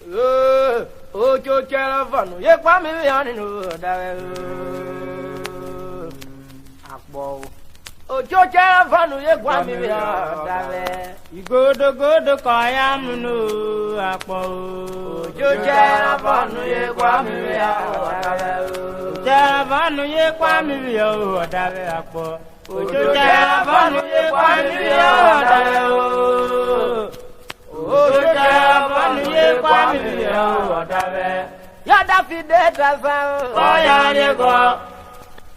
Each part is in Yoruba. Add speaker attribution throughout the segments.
Speaker 1: Oh, your caravan, you come in on Akbo. Oh, your caravan, you come in You go to Kayam, no, Akbo. Your caravan, you come in Caravan, you come in Akbo. Oh, your caravan, you come in Oh, you come in Yada Fideta, oh, Yanigo.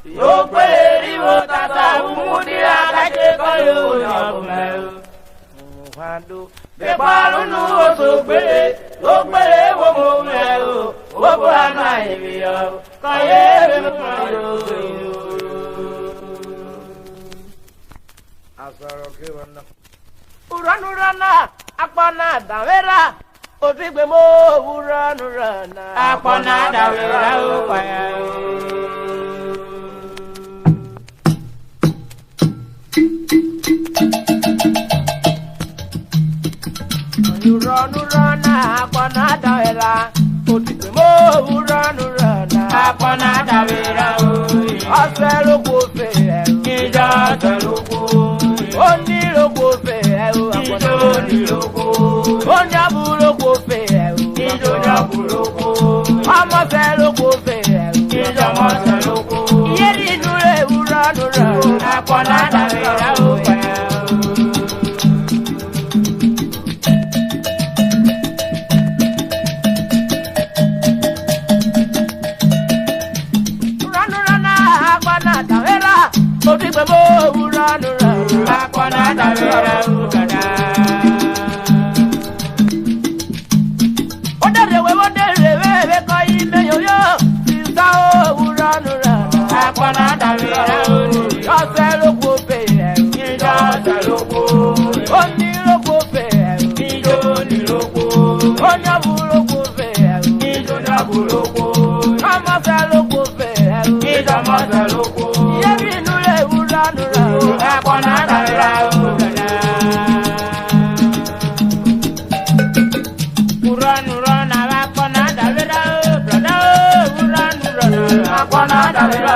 Speaker 1: You pay you Tata, Mudia, like a coil. The Baron so great, look where what am I? Urhonarhona, Akpana, Davera, Otigmo, Urhonarhona, Akpana, Davera, Urhonarhona, Akpana, Davera, Otigmo, Urhonarhona, Akpana, Davera, Aselo Kofe, Ija Telugu. Oni loko fe o akona oni loko onya buloko fe o ijo nya buloko ama fe loko fe o ijo ma fe loko yeri nure Urhonarhona akona davera o Urhonarhona akona davera odigbo Urhonarhona Akona davera ukada. Odere we koi me yo. Sisa o Urhonarhona. Akona davera uni. Aselo ko pe. Ija aselo ko. Oni lo ko pe. Ijo ni lo ko. Onya bulo ko pe. Ijo na bulo ko. Ama selo ko pe. Ija ma selo ko. Yebi nule Urhonarhona. Akona davera ukada. Urhonarhona akona davera brother. Urhonarhona akona davera.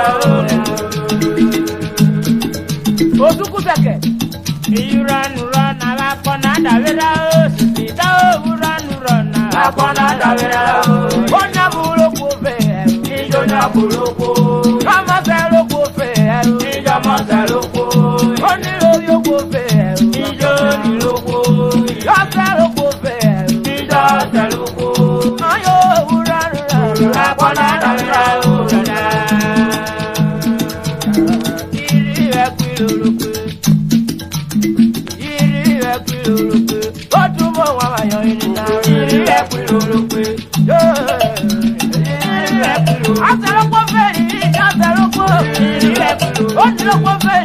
Speaker 1: Osukuseke. Urhonarhona akona davera. Sita Urhonarhona akona davera. Onya bulo ko fe. Ijo nya bulo ko. Kama selo ko fe. Ijo ma selo ko. Oni lo yo ko fe. Ijo ni lo ko. Yo selo ko fe. Ijo selo ko. Ayo Urhonarhona akona davera. Iri ekwiluluku. Iri ekwiluluku. Otumo wa yo ina. Iri ekwiluluku. Yo. Iri ekwiluluku. Aselo ko fe. Aselo ko. Iri ekwiluluku. Onilo ko fe.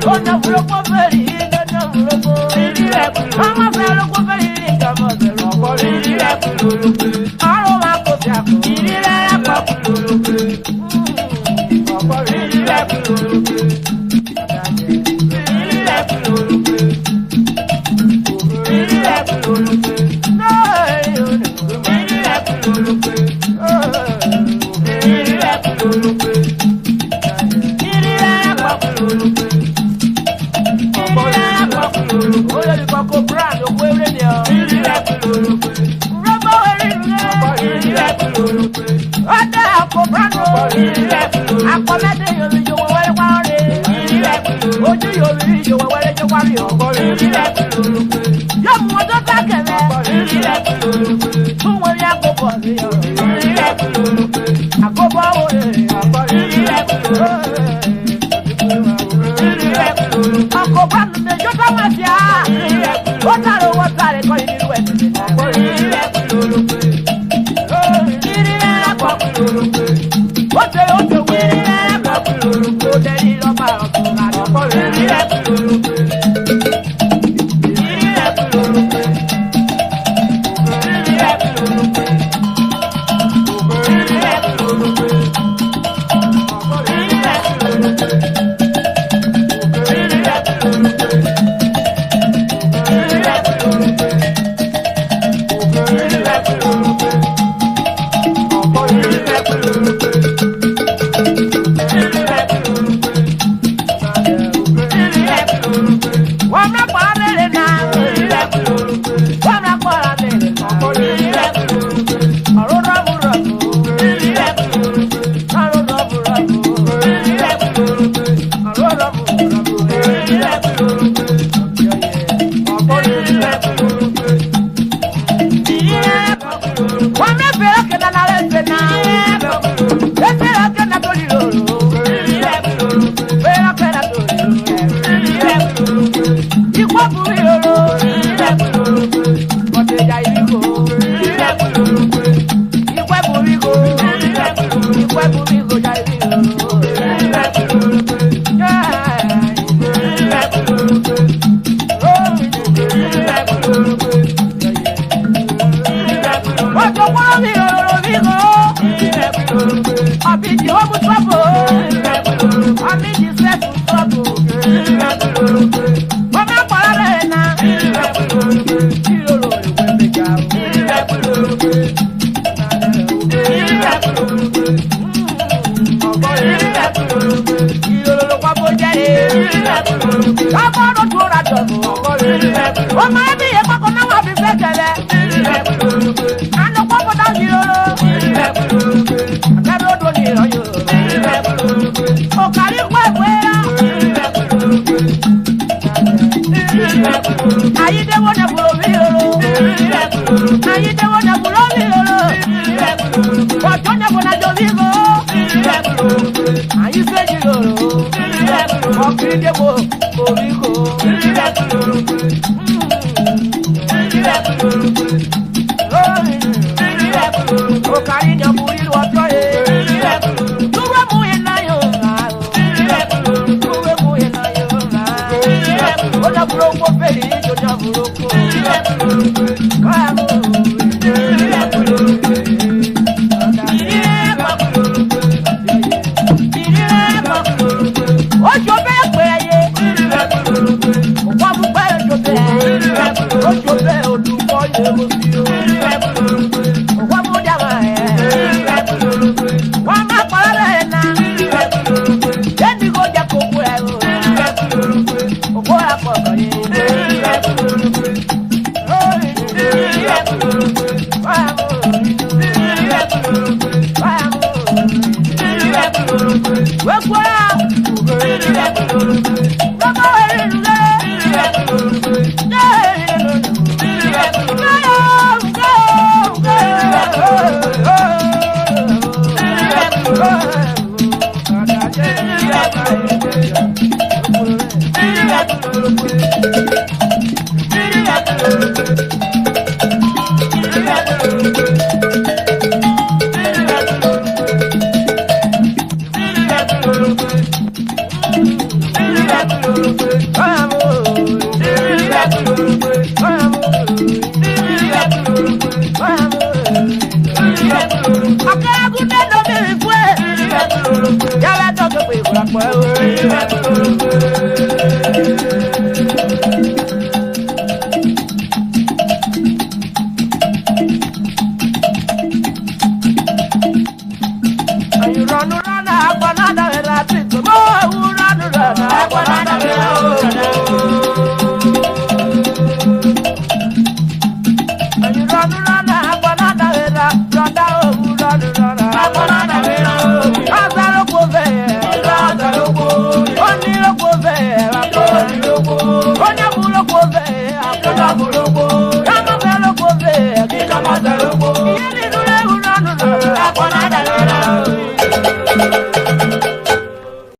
Speaker 1: Ona buloko feri, ona buloko. Mama fero ko feri, kama fero ko feri. Aro ma ko fiako, irira ko buloko. Ko feri buloko. Irira buloko. Irira buloko. No, irira buloko. Irira buloko. Irira ko buloko. Ko brand o we re ni o iri re buloko robo eri re ada ko brand o iri re akomede yo bi yo we wa re iri re oju yo bi yo we re jo wa ri o iri re yo mo do ta kele iri re tun wo ya ko bo ri o iri re akobo o iri re akoba me yo ta ma fia Otaro watare ko iru e ko ire bululupe ire ko bululupe ote ire ko bululupe o de ri lo ba o la ko ire bululupe ire bululupe ire bululupe ire bululupe ire bululupe Ojo kwa mi oro mi go. Abi di omu trouble. Abi di set trouble. Mama para na. Iroro le we me ga. Iroro kwa bo jare. Kama no tura jobo. O ma bi e kwa na wa bi fekele. Ano kwa bo da iroro. Akaro do ni oyo. O kari kwa kwera. Ayi de wona bulo mi iroro. Ayi de wona bulo mi iroro. Ojo nya bona jo vivo. Ayi se iroro. Okiri de bo oriko. O kari nya buri lo to e. Tuwe mu ina yo na. Tuwe mu ina yo na. Oja buro ko feri oja buro ko. Ojo be pe ye. Wa bu pe ojo be. Ojo be oduko ye mo si o. Wa mu ja ma e. Wa ma pa re na. Jendi go ja ko ku e o. Ogo ra po ko ye. Run,